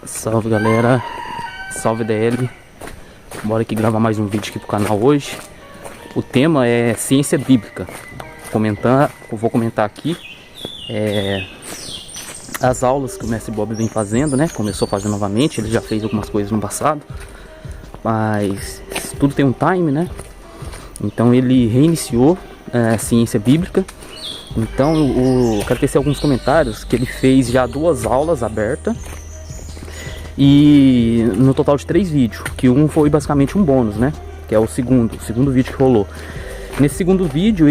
Salve galera, salve DL. Bora aqui gravar mais um vídeo aqui pro canal hoje. O tema é ciência bíblica. Vou comentar aqui as aulas que o Mestre Bob vem fazendo, né? Começou a fazer novamente, ele já fez algumas coisas no passado, mas tudo tem um time, né? Então ele reiniciou a ciência bíblica. Então eu quero tecer alguns comentários que ele fez já 2 aulas abertas. E no total de 3 vídeos, que um foi basicamente um bônus, né? Que é o segundo vídeo que rolou. Nesse segundo vídeo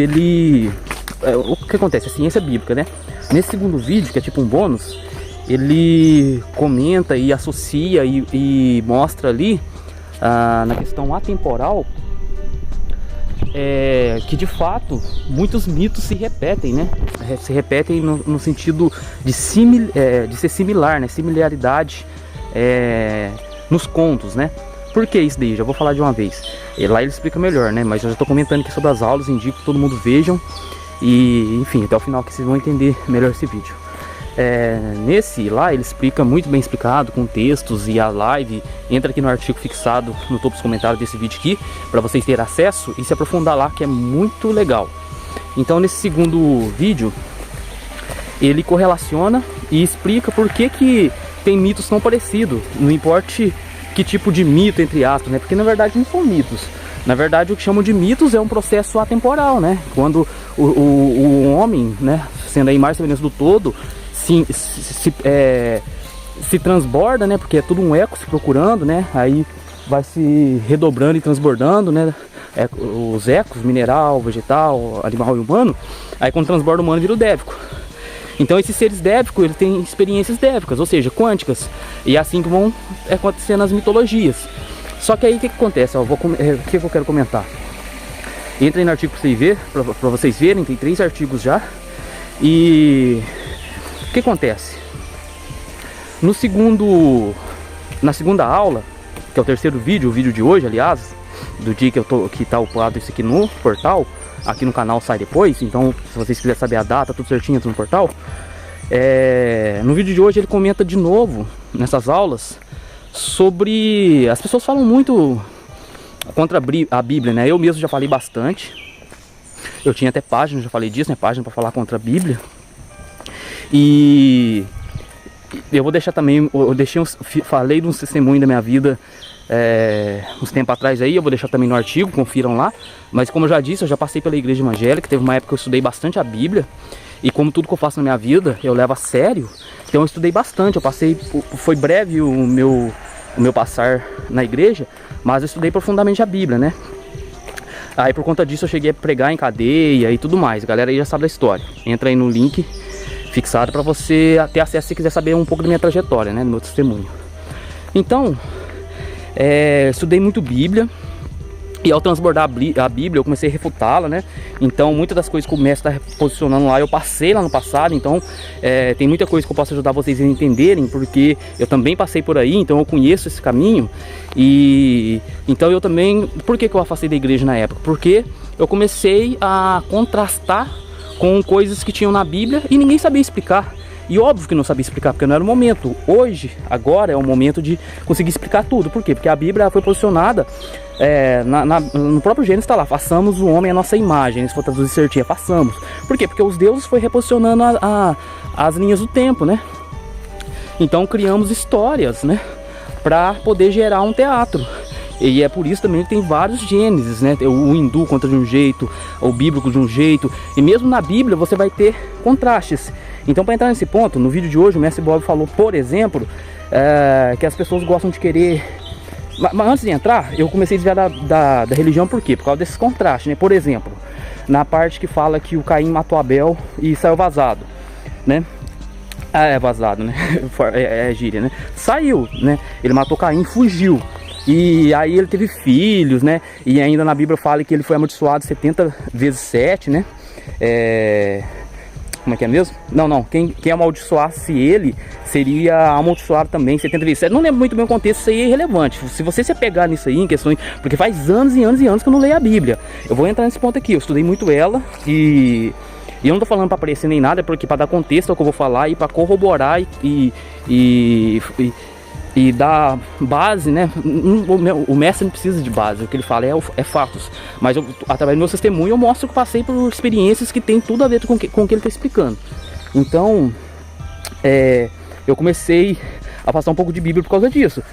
o que acontece? A ciência bíblica, né? Nesse segundo vídeo, que é tipo um bônus, ele comenta e associa e mostra ali na questão atemporal que de fato muitos mitos se repetem, né? Se repetem no sentido de ser similar, né? Similaridade nos contos, né? Por que isso daí? Já vou falar de uma vez. Lá ele explica melhor, né? Mas eu já estou comentando aqui sobre as aulas, indico que todo mundo vejam. E enfim, até o final que vocês vão entender melhor esse vídeo. Nesse lá ele explica muito bem explicado, com textos e a live. Entra aqui no artigo fixado no topo dos comentários desse vídeo aqui, para vocês terem acesso e se aprofundar lá, que é muito legal. Então nesse segundo vídeo ele correlaciona e explica por que tem mitos tão parecidos, não importa que tipo de mito, entre aspas, né? Porque na verdade não são mitos. Na verdade o que chamam de mitos é um processo atemporal, né? Quando o homem, né, sendo a imagem e semelhança do todo, se transborda, né? Porque é tudo um eco se procurando, né? Aí vai se redobrando e transbordando, né? Os ecos, mineral, vegetal, animal e humano. Aí quando transborda o humano vira o dévico. Então esses seres dévicos, eles têm experiências dévicas, ou seja, quânticas. E é assim que vão acontecer nas mitologias. Só que aí o que acontece? O que eu quero comentar? Entra aí no artigo para vocês verem, tem 3 artigos já. E o que acontece? Na segunda aula, que é o terceiro vídeo, o vídeo de hoje, aliás, do dia que tá upado isso aqui no portal, aqui no canal sai depois, então se vocês quiserem saber a data, tudo certinho, entra no portal. No vídeo de hoje ele comenta de novo, nessas aulas, sobre... As pessoas falam muito contra a Bíblia, né? Eu mesmo já falei bastante. Eu tinha até página, já falei disso, né? Página para falar contra a Bíblia. E eu vou deixar também, falei de um testemunho da minha vida uns tempos atrás aí, eu vou deixar também no artigo, confiram lá. Mas como eu já disse, eu já passei pela igreja evangélica, teve uma época que eu estudei bastante a Bíblia. E como tudo que eu faço na minha vida, eu levo a sério. Então eu estudei bastante, foi breve o meu passar na igreja, mas eu estudei profundamente a Bíblia, né? Aí por conta disso eu cheguei a pregar em cadeia e tudo mais. A galera aí já sabe da história. Entra aí no link fixado para você ter acesso se quiser saber um pouco da minha trajetória, né? Do meu testemunho. Então, estudei muito Bíblia. E ao transbordar a Bíblia, eu comecei a refutá-la, né? Então, muitas das coisas que o mestre está posicionando lá, eu passei lá no passado. Então, tem muita coisa que eu posso ajudar vocês a entenderem, porque eu também passei por aí, então eu conheço esse caminho. E então eu também... Por que eu afastei da igreja na época? Porque eu comecei a contrastar com coisas que tinham na Bíblia e ninguém sabia explicar. E óbvio que não sabia explicar, porque não era o momento. Hoje, agora é o momento de conseguir explicar tudo. Por quê? Porque a Bíblia foi posicionada no próprio Gênesis, está lá: façamos o homem à nossa imagem. Se for traduzir certinho, façamos. Por quê? Porque os deuses foi reposicionando as linhas do tempo, né? Então criamos histórias, né, para poder gerar um teatro. E é por isso também que tem vários Gênesis, né? O hindu conta de um jeito, o bíblico de um jeito. E mesmo na Bíblia você vai ter contrastes. Então, para entrar nesse ponto, no vídeo de hoje o Mestre Bob falou, por exemplo, que as pessoas gostam de querer... Mas antes de entrar, eu comecei a desviar da religião, por quê? Por causa desses contrastes, né? Por exemplo, na parte que fala que o Caim matou Abel e saiu vazado, né? Vazado, né? Gíria, né? Saiu, né? Ele matou Caim e fugiu. E aí ele teve filhos, né? E ainda na Bíblia fala que ele foi amaldiçoado 70 vezes 7, né? Como é que é mesmo? Não, quem amaldiçoasse ele seria amaldiçoado também 70 vezes 7. Não lembro muito bem o contexto, isso aí é irrelevante. Se você se pegar nisso aí, em questões... Porque faz anos e anos e anos que eu não leio a Bíblia. Eu vou entrar nesse ponto aqui, eu estudei muito ela e E eu não tô falando para aparecer nem nada, porque para dar contexto ao que eu vou falar e para corroborar e dar base, né? O mestre não precisa de base, o que ele fala é fatos. Mas eu, através do meu testemunho, eu mostro que passei por experiências que tem tudo a ver com o que ele está explicando. Então, eu comecei a passar um pouco de Bíblia por causa disso.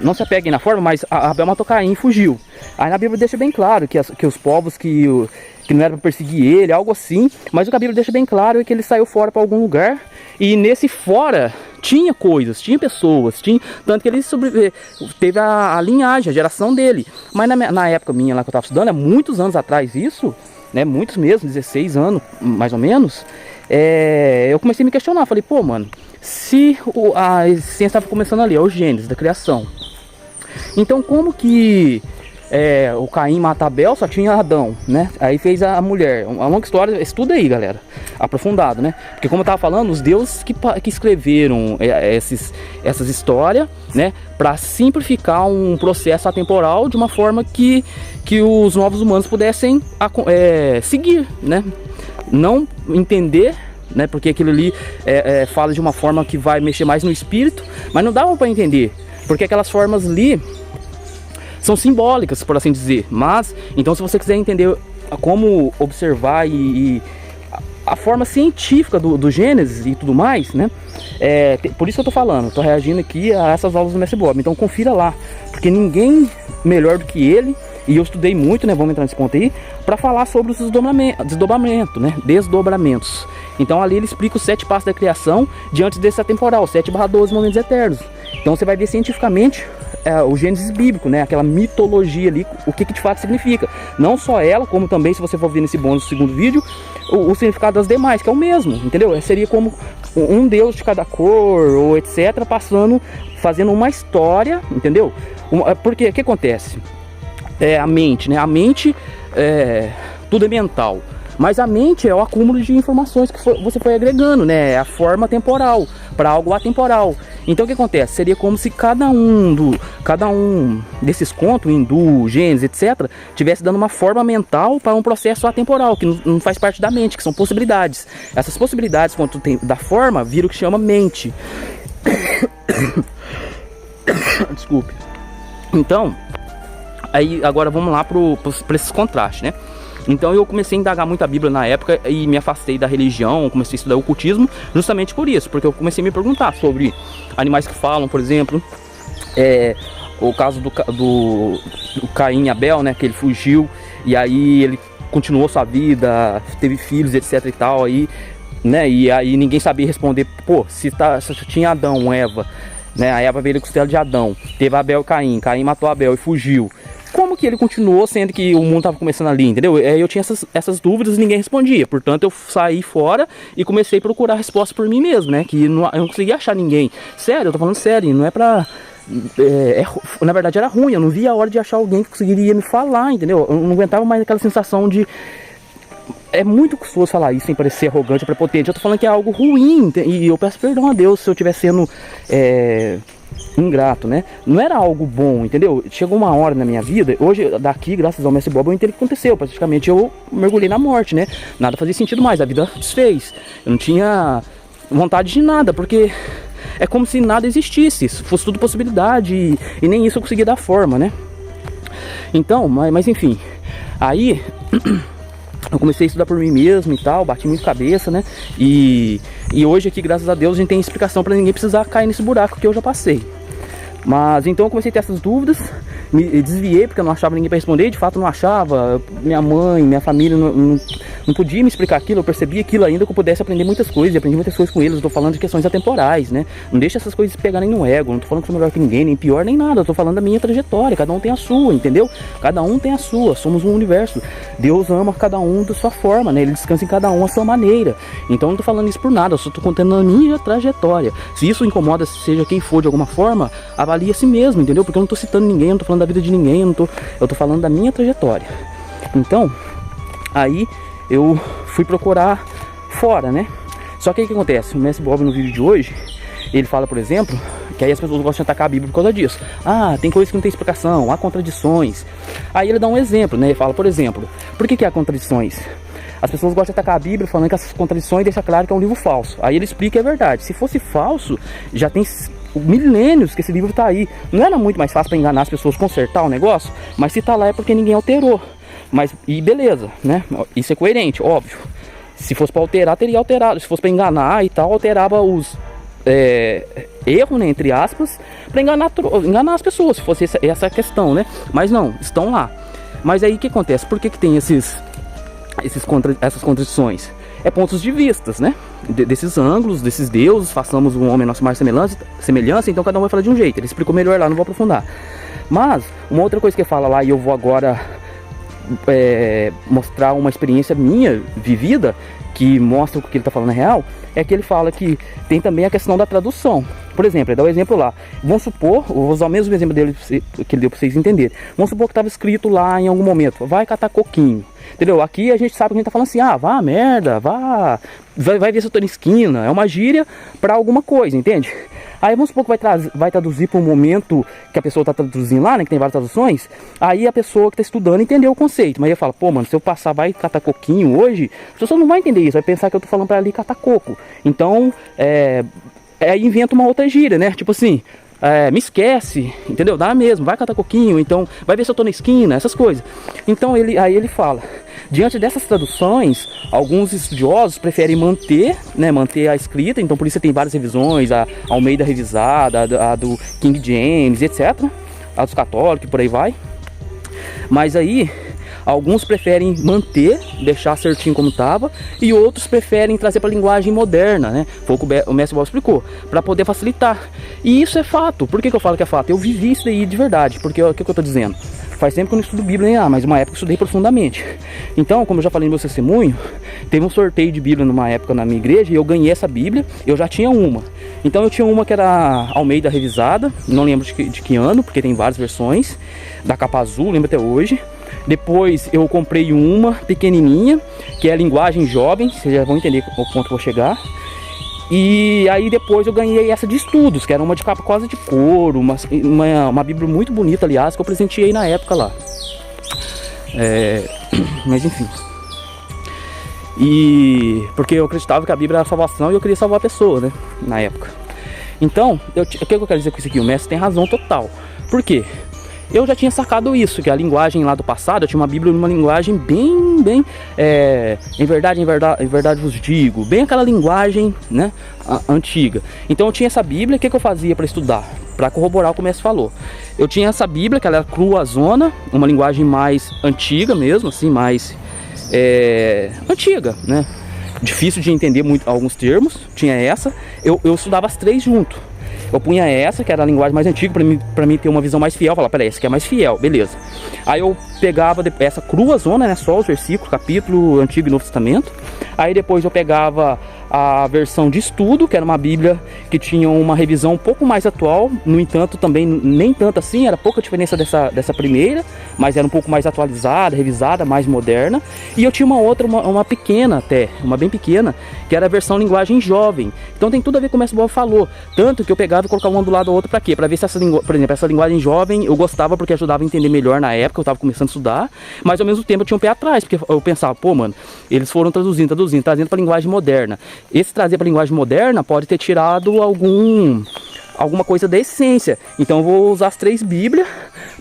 Não se apeguem na forma, mas Abel matou Caim e fugiu. Aí na Bíblia deixa bem claro que os povos que não era para perseguir ele, algo assim. Mas o que a Bíblia deixa bem claro é que ele saiu fora para algum lugar. E nesse fora tinha coisas, tinha pessoas, tanto que ele teve a linhagem, a geração dele. Mas na época minha lá que eu estava estudando, muitos anos atrás isso, né, muitos mesmo, 16 anos mais ou menos, eu comecei a me questionar, falei, pô, mano, se a existência estava começando ali, o Gênesis da criação, então como que o Caim mata Abel, só tinha Adão, né? Aí fez a mulher. Uma longa história, estuda aí, galera, aprofundado, né? Porque como eu tava falando, os deuses que escreveram essas histórias, né? Para simplificar um processo atemporal de uma forma que os novos humanos pudessem seguir, né? Não entender, né? Porque aquilo ali fala de uma forma que vai mexer mais no espírito, mas não dava para entender, porque aquelas formas ali são simbólicas, por assim dizer. Mas, então, se você quiser entender como observar e a forma científica do Gênesis e tudo mais, né? Por isso que eu tô falando, tô reagindo aqui a essas aulas do Mestre Bob. Então confira lá, porque ninguém melhor do que ele, e eu estudei muito, né? Vamos entrar nesse ponto aí, para falar sobre os desdobramentos, né? Desdobramentos. Então ali ele explica os 7 passos da criação diante desse atemporal, 7/12 momentos eternos. Então você vai ver cientificamente o Gênesis bíblico, né? Aquela mitologia ali, o que de fato significa. Não só ela, como também, se você for ver nesse bônus do segundo vídeo, o significado das demais, que é o mesmo, entendeu? Seria como um deus de cada cor, ou etc, fazendo uma história, entendeu? Porque o que acontece? A mente, né? A mente, tudo é mental. Mas a mente é o acúmulo de informações que você foi agregando, né? É a forma temporal para algo atemporal. Então o que acontece? Seria como se cada um desses contos, hindu, Gênesis, etc, tivesse dando uma forma mental para um processo atemporal, que não faz parte da mente, que são possibilidades. Essas possibilidades, quando tem da forma, vira o que chama mente. Desculpe. Então, aí agora vamos lá para esses contrastes, né? Então eu comecei a indagar muito a Bíblia na época e me afastei da religião, comecei a estudar o ocultismo justamente por isso, porque eu comecei a me perguntar sobre animais que falam, por exemplo, o caso do Caim e Abel, né, que ele fugiu e aí ele continuou sua vida, teve filhos, etc e tal, aí, né, e aí ninguém sabia responder, pô, se tinha Adão, Eva, né, a Eva veio da costela de Adão, teve Abel e Caim matou Abel e fugiu. Como que ele continuou, sendo que o mundo estava começando ali, entendeu? Eu tinha essas dúvidas e ninguém respondia. Portanto, eu saí fora e comecei a procurar resposta por mim mesmo, né? Que eu não conseguia achar ninguém. Sério, eu tô falando sério, não é pra... na verdade era ruim, eu não via a hora de achar alguém que conseguiria me falar, entendeu? Eu não aguentava mais aquela sensação de... É muito custoso falar isso sem parecer arrogante, prepotente. Eu tô falando que é algo ruim e eu peço perdão a Deus se eu estiver sendo... ingrato, né? Não era algo bom, entendeu? Chegou uma hora na minha vida, hoje daqui, graças ao Mestre Bob, eu entendo o que aconteceu. Praticamente eu mergulhei na morte, né? Nada fazia sentido mais, a vida desfez. Eu não tinha vontade de nada, porque é como se nada existisse, fosse tudo possibilidade e nem isso eu conseguia dar forma, né? Então, mas enfim, aí eu comecei a estudar por mim mesmo e tal, bati muito cabeça, né? E hoje aqui, graças a Deus, a gente tem explicação para ninguém precisar cair nesse buraco que eu já passei. Mas então eu comecei a ter essas dúvidas, me desviei porque eu não achava ninguém para responder, de fato não achava, minha mãe, minha família não podia me explicar aquilo, eu percebi aquilo ainda que eu pudesse aprender muitas coisas, e aprendi muitas coisas com eles. Eu tô falando de questões atemporais, né? Não deixa essas coisas pegarem no ego, não tô falando que sou melhor que ninguém, nem pior, nem nada, eu tô falando da minha trajetória, cada um tem a sua, entendeu? Cada um tem a sua, somos um universo, Deus ama cada um da sua forma, né? Ele descansa em cada um a sua maneira, então eu não tô falando isso por nada, eu só tô contando a minha trajetória. Se isso incomoda, seja quem for de alguma forma, avalie a si mesmo, entendeu? Porque eu não tô citando ninguém, eu não tô falando da vida de ninguém, eu tô falando da minha trajetória. Então, aí eu fui procurar fora, né? Só que aí o que acontece? O Mestre Bob no vídeo de hoje, ele fala, por exemplo, que aí as pessoas gostam de atacar a Bíblia por causa disso. Ah, tem coisas que não tem explicação, há contradições. Aí ele dá um exemplo, né? Ele fala, por exemplo, por que há contradições? as pessoas gostam de atacar a Bíblia falando que essas contradições deixa claro que é um livro falso. Aí ele explica que é verdade. Se fosse falso, já tem milênios que esse livro tá aí. Não era muito mais fácil para enganar as pessoas, consertar o negócio? Mas se tá lá é porque ninguém alterou. Mas, e beleza, né? Isso é coerente, óbvio. Se fosse para alterar, teria alterado. Se fosse para enganar e tal, alterava os erros, né, entre aspas, para enganar as pessoas, se fosse essa a questão, né? Mas não, estão lá. Mas aí o que acontece? Por que tem essas contradições? É pontos de vistas, né? Desses ângulos, desses deuses, façamos um homem nossa mais semelhança, então cada um vai falar de um jeito. Ele explicou melhor lá, não vou aprofundar. Mas, uma outra coisa que ele fala lá, e eu vou agora mostrar uma experiência minha, vivida, que mostra o que ele está falando é real, é que ele fala que tem também a questão da tradução. Por exemplo, ele dá o exemplo lá. Vamos supor, vou usar o mesmo exemplo dele que ele deu para vocês entenderem. Vamos supor que estava escrito lá em algum momento, vai catar coquinho. Entendeu? Aqui a gente sabe que a gente tá falando assim, vá merda, vai ver se eu tô na esquina. É uma gíria para alguma coisa, entende? Aí vamos supor que vai traduzir para um momento que a pessoa tá traduzindo lá, né, que tem várias traduções. Aí a pessoa que tá estudando entendeu o conceito. Mas eu falo, pô, mano, se eu passar vai catar coquinho hoje, a pessoa não vai entender isso, vai pensar que eu tô falando para ali catar coco. Então, inventa uma outra gíria, né? Tipo assim, me esquece, entendeu? Dá mesmo, vai catar coquinho, então vai ver se eu tô na esquina, essas coisas. Então aí ele fala, diante dessas traduções, alguns estudiosos preferem manter a escrita, então por isso tem várias revisões, a Almeida revisada, a do King James, etc. A dos católicos, por aí vai. Mas aí alguns preferem manter, deixar certinho como estava, e outros preferem trazer para a linguagem moderna, né? Foi o que o mestre Bob explicou, para poder facilitar. E isso é fato. Por que eu falo que é fato? Eu vivi isso daí de verdade. Porque o que eu estou dizendo? Faz tempo que eu não estudo Bíblia, mas uma época eu estudei profundamente. Então, como eu já falei no meu testemunho, teve um sorteio de Bíblia numa época na minha igreja e eu ganhei essa Bíblia. Eu já tinha uma. Então eu tinha uma que era Almeida revisada, não lembro de que ano, porque tem várias versões, da capa azul, lembro até hoje. Depois eu comprei uma pequenininha, que é a linguagem jovem, vocês já vão entender o ponto que eu vou chegar. E aí depois eu ganhei essa de estudos, que era uma de capa quase de couro, uma Bíblia muito bonita, aliás, que eu presenteei na época lá. Mas enfim. E porque eu acreditava que a Bíblia era a salvação e eu queria salvar a pessoa, né, na época. Então, o que eu quero dizer com isso aqui? O mestre tem razão total. Por quê? Eu já tinha sacado isso, que a linguagem lá do passado, eu tinha uma Bíblia numa linguagem bem, em verdade vos digo, bem aquela linguagem, né, antiga. Então eu tinha essa Bíblia, o que eu fazia para estudar? Para corroborar o que o mestre falou. Eu tinha essa Bíblia, que ela era cruazona, uma linguagem mais antiga mesmo, assim, mais antiga, né? Difícil de entender muito alguns termos, tinha essa. Eu estudava as três junto. Eu punha essa, que era a linguagem mais antiga, pra mim ter uma visão mais fiel. Falar, peraí, essa aqui é mais fiel, beleza. Aí eu pegava essa crua zona, né, só os versículos, capítulo Antigo e Novo Testamento. Aí depois eu pegava a versão de estudo, que era uma Bíblia que tinha uma revisão um pouco mais atual. No entanto, também nem tanto assim, era pouca diferença dessa primeira, mas era um pouco mais atualizada, revisada, mais moderna. E eu tinha uma outra, uma pequena até, uma bem pequena, que era a versão linguagem jovem. Então tem tudo a ver com o mestre Bob falou. Tanto que eu pegava e colocava um do lado do outro pra quê? Pra ver se por exemplo, essa linguagem jovem eu gostava porque ajudava a entender melhor na época, eu tava começando a estudar, mas ao mesmo tempo eu tinha um pé atrás, porque eu pensava, pô, mano, eles foram trazendo pra linguagem moderna. Esse trazer pra linguagem moderna pode ter tirado alguma coisa da essência. Então eu vou usar as três Bíblias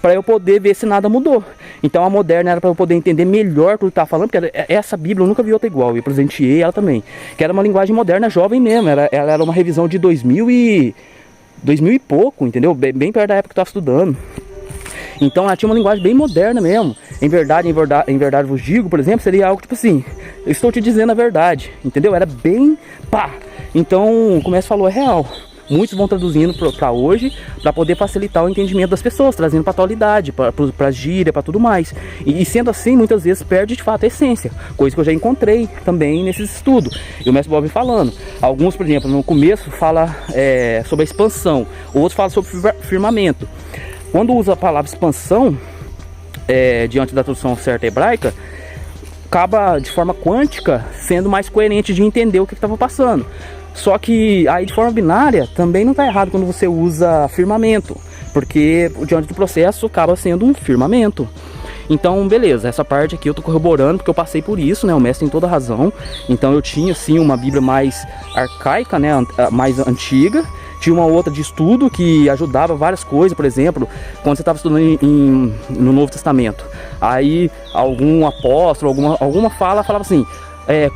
para eu poder ver se nada mudou. Então a moderna era para eu poder entender melhor o que ele tá falando, porque essa Bíblia eu nunca vi outra igual, eu presenteei ela também, que era uma linguagem moderna jovem mesmo, ela era uma revisão de 2000 e pouco, entendeu? Bem perto da época que eu estava estudando. Então ela tinha uma linguagem bem moderna mesmo. Em verdade vos digo, por exemplo, seria algo tipo assim, eu estou te dizendo a verdade, entendeu? Era bem pá. Então, como você falou, é real. Muitos vão traduzindo para hoje, para poder facilitar o entendimento das pessoas, trazendo para a atualidade, para gíria, para tudo mais. E sendo assim, muitas vezes perde de fato a essência, coisa que eu já encontrei também nesses estudos. E o mestre Bob falando, alguns, por exemplo, no começo fala sobre a expansão, outros falam sobre firmamento. Quando usa a palavra expansão, diante da tradução certa hebraica, acaba de forma quântica sendo mais coerente de entender o que estava passando. Só que aí de forma binária também não está errado quando você usa firmamento, porque diante do processo acaba sendo um firmamento. Então, beleza, essa parte aqui eu tô corroborando porque eu passei por isso, né? O mestre tem toda a razão. Então eu tinha, sim, uma Bíblia mais arcaica, né? Mais antiga. Tinha uma outra de estudo que ajudava várias coisas, por exemplo, quando você estava estudando no Novo Testamento. Aí algum apóstolo, alguma falava assim,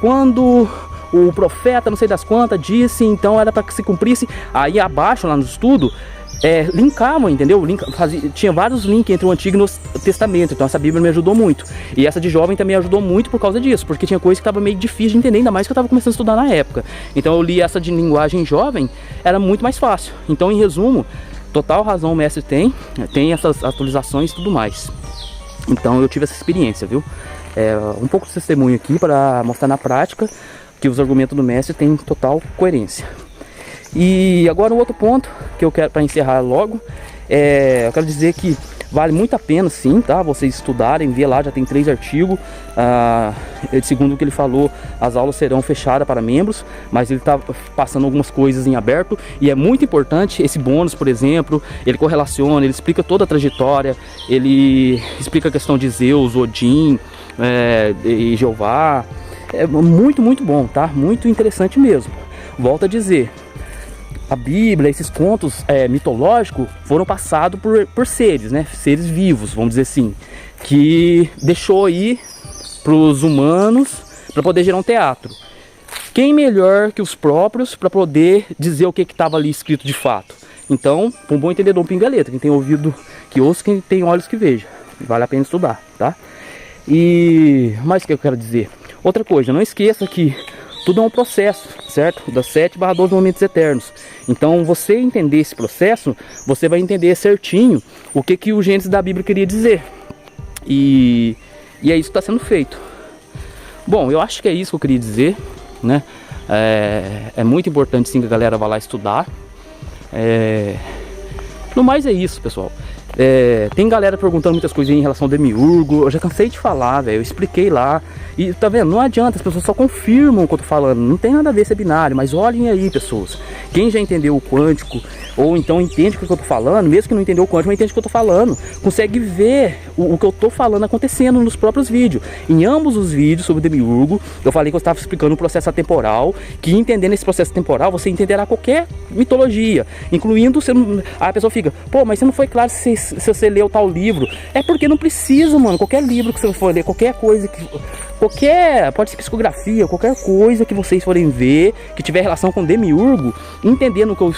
quando o profeta, não sei das quantas, disse, então era para que se cumprisse. Aí abaixo, lá no estudo, linkavam, entendeu? Tinha vários links entre o Antigo e o Novo Testamento. Então essa Bíblia me ajudou muito. E essa de jovem também ajudou muito por causa disso, porque tinha coisa que estava meio difícil de entender, ainda mais que eu estava começando a estudar na época. Então eu li essa de linguagem jovem, era muito mais fácil. Então, em resumo, total razão o mestre tem essas atualizações e tudo mais. Então eu tive essa experiência, viu? Um pouco de testemunho aqui para mostrar na prática que os argumentos do mestre têm total coerência. E agora um outro ponto que eu quero, para encerrar logo, eu quero dizer que vale muito a pena, sim, tá? Vocês estudarem, ver lá, já tem 3 artigos. Segundo o que ele falou, as aulas serão fechadas para membros, mas ele está passando algumas coisas em aberto. E é muito importante esse bônus, por exemplo, ele correlaciona, ele explica toda a trajetória, ele explica a questão de Zeus, Odin e Jeová. É muito, muito bom, tá? Muito interessante mesmo. Volto a dizer, a Bíblia, esses contos mitológicos foram passados por seres, né? Seres vivos, vamos dizer assim, que deixou aí para os humanos para poder gerar um teatro. Quem melhor que os próprios para poder dizer o que estava ali escrito de fato? Então, para um bom entendedor, um pinga-letra, quem tem ouvido que ouça, quem tem olhos que veja. Vale a pena estudar, tá? E mais o que eu quero dizer? Outra coisa, não esqueça que tudo é um processo, certo? Das 7/12 momentos eternos. Então, você entender esse processo, você vai entender certinho o que o Gênesis da Bíblia queria dizer. E é isso que está sendo feito. Bom, eu acho que é isso que eu queria dizer, né? É muito importante, sim, que a galera vá lá estudar. No mais é isso, pessoal. Tem galera perguntando muitas coisas em relação ao Demiurgo. Eu já cansei de falar, velho. Eu expliquei lá. E tá vendo? Não adianta, as pessoas só confirmam o que eu tô falando. Não tem nada a ver se é binário, mas olhem aí, pessoas. Quem já entendeu o quântico, ou então entende o que eu tô falando, mesmo que não entendeu o quântico, mas entende o que eu tô falando, consegue ver o que eu tô falando acontecendo nos próprios vídeos. Em ambos os vídeos sobre o Demiurgo, eu falei que eu estava explicando o processo atemporal, que entendendo esse processo temporal, você entenderá qualquer mitologia, incluindo, a pessoa fica, pô, mas você não foi claro se você leu tal livro. É porque não precisa, mano. Qualquer livro que você for ler, qualquer coisa que... pode ser psicografia, qualquer coisa que vocês forem ver, que tiver relação com Demiurgo, entendendo o que eu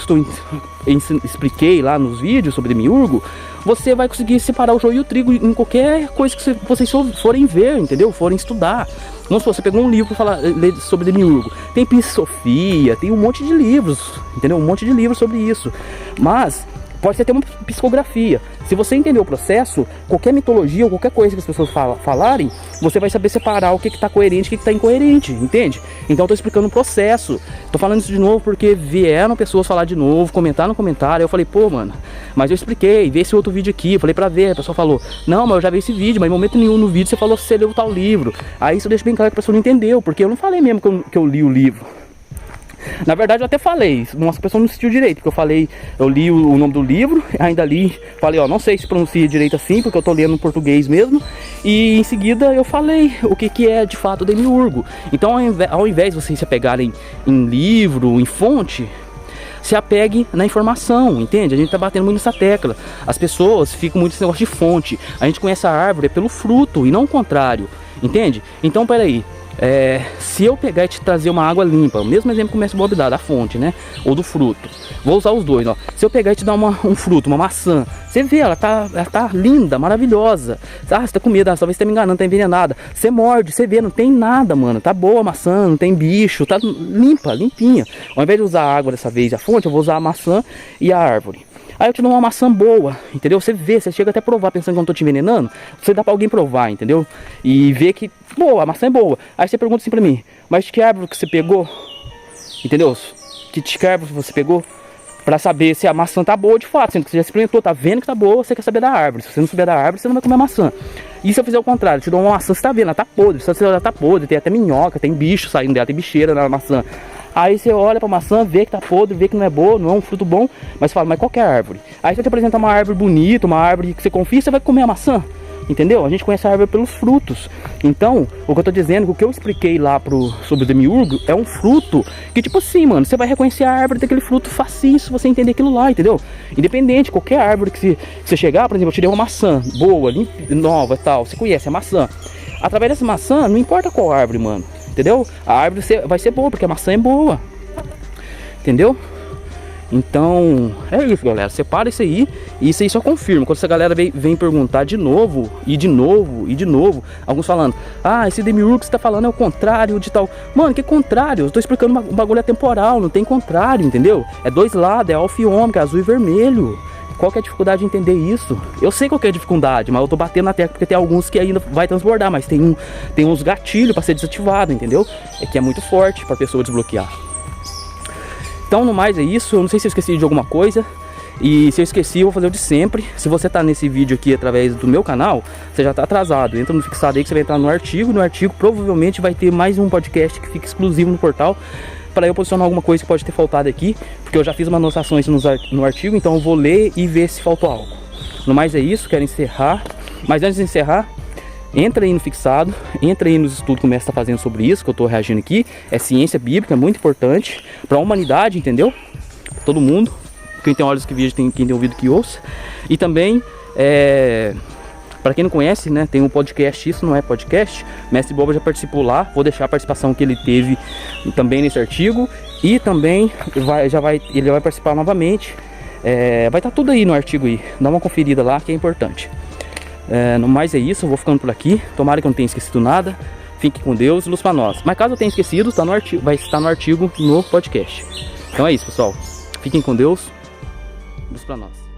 expliquei lá nos vídeos sobre Demiurgo, você vai conseguir separar o joio e o trigo em qualquer coisa que vocês forem ver, entendeu? Forem estudar. Vamos supor, você pegou um livro para ler sobre Demiurgo. Tem Psicofia, tem um monte de livros, entendeu? Um monte de livros sobre isso. Mas pode ser até uma psicografia. Se você entender o processo, qualquer mitologia ou qualquer coisa que as pessoas falarem, você vai saber separar o que está coerente e o que está incoerente, entende? Então eu tô explicando o processo. Tô falando isso de novo porque vieram pessoas falar de novo, comentar no comentário. Eu falei, pô, mano, mas eu expliquei, vê esse outro vídeo aqui. Eu falei pra ver, a pessoa falou, não, mas eu já vi esse vídeo, mas em momento nenhum no vídeo você falou se você leu tal livro. Aí isso deixa bem claro que a pessoa não entendeu, porque eu não falei mesmo que eu li o livro. Na verdade eu até falei, mas a pessoa não assistiu direito, porque eu li o nome do livro, ainda li, falei, ó, não sei se pronuncia direito assim, porque eu tô lendo em português mesmo, e em seguida eu falei o que é de fato Demiurgo. Então ao invés de vocês se apegarem em livro, em fonte, se apegue na informação, entende? A gente tá batendo muito nessa tecla, as pessoas ficam muito nesse negócio de fonte, a gente conhece a árvore pelo fruto e não o contrário, entende? Então peraí. Se eu pegar e te trazer uma água limpa, o mesmo exemplo que o mestre Bob dá, da fonte, né? Ou do fruto. Vou usar os dois, ó. Se eu pegar e te dar um fruto, uma maçã, você vê, ela tá linda, maravilhosa. Ah, você tá com medo, talvez você tá me enganando, tá envenenada. Você morde, você vê, não tem nada, mano. Tá boa a maçã, não tem bicho, tá limpa, limpinha. Ao invés de usar a água dessa vez, a fonte, eu vou usar a maçã e a árvore. Aí eu te dou uma maçã boa, entendeu? Você vê, você chega até a provar pensando que eu não tô te envenenando. Você dá pra alguém provar, entendeu? E ver que, boa, a maçã é boa. Aí você pergunta assim pra mim, mas de que árvore que você pegou? Entendeu? Que árvore você pegou? Pra saber se a maçã tá boa de fato. Sendo que você já experimentou, tá vendo que tá boa, você quer saber da árvore. Se você não souber da árvore, você não vai comer a maçã. E se eu fizer o contrário, eu te dou uma maçã, você tá vendo, ela tá podre. Se ela tá podre, tem até minhoca, tem bicho saindo dela, tem bicheira na maçã. Aí você olha pra maçã, vê que tá podre, vê que não é boa, não é um fruto bom, mas fala, mas qual que é a árvore? Aí você te apresenta uma árvore bonita, uma árvore que você confia, você vai comer a maçã? entendeu? A gente conhece a árvore pelos frutos. Então, o que eu tô dizendo, o que eu expliquei lá sobre o demiurgo, é um fruto que, tipo assim, mano, você vai reconhecer a árvore daquele fruto facinho se você entender aquilo lá, entendeu? Independente, qualquer árvore que você chegar, por exemplo, eu te dei uma maçã boa, nova e tal, você conhece a maçã. Através dessa maçã, não importa qual árvore, mano, entendeu? A árvore vai ser boa, porque a maçã é boa, entendeu? Então, é isso, galera. Separa isso aí. E isso aí só confirma. Quando essa galera vem perguntar de novo, e de novo, e de novo, alguns falando, ah, esse demiurgo que você tá falando é o contrário de tal. Mano, que contrário? Eu tô explicando um bagulho atemporal, não tem contrário, entendeu? É dois lados, é alfa e ômega, azul e vermelho. Qual que é a dificuldade de entender isso? Eu sei qual que é a dificuldade, mas eu tô batendo na tecla porque tem alguns que ainda vai transbordar, mas tem uns gatilhos para ser desativado, entendeu? É que é muito forte pra pessoa desbloquear. Então, no mais é isso. Eu não sei se eu esqueci de alguma coisa. E se eu esqueci, eu vou fazer o de sempre. Se você tá nesse vídeo aqui através do meu canal, você já tá atrasado. Entra no fixado aí que você vai entrar no artigo. No artigo provavelmente vai ter mais um podcast que fica exclusivo no portal, para eu posicionar alguma coisa que pode ter faltado aqui, porque eu já fiz umas anotações no artigo, então eu vou ler e ver se faltou algo. No mais é isso, quero encerrar. Mas antes de encerrar, entra aí no fixado, entra aí nos estudos que o mestre está fazendo sobre isso, que eu estou reagindo aqui. É ciência bíblica, é muito importante para a humanidade, entendeu? Todo mundo, quem tem olhos que veja, quem tem ouvido que ouça. E também, para quem não conhece, né, tem um podcast, isso não é podcast, Mestre Boba já participou lá, vou deixar a participação que ele teve também nesse artigo. E também ele vai participar novamente, vai estar tudo aí no artigo aí, dá uma conferida lá que é importante. No mais é isso, eu vou ficando por aqui. Tomara que eu não tenha esquecido nada. Fique com Deus e luz pra nós. Mas caso eu tenha esquecido, tá no artigo, vai estar no artigo no podcast. Então é isso, pessoal. Fiquem com Deus. Luz pra nós.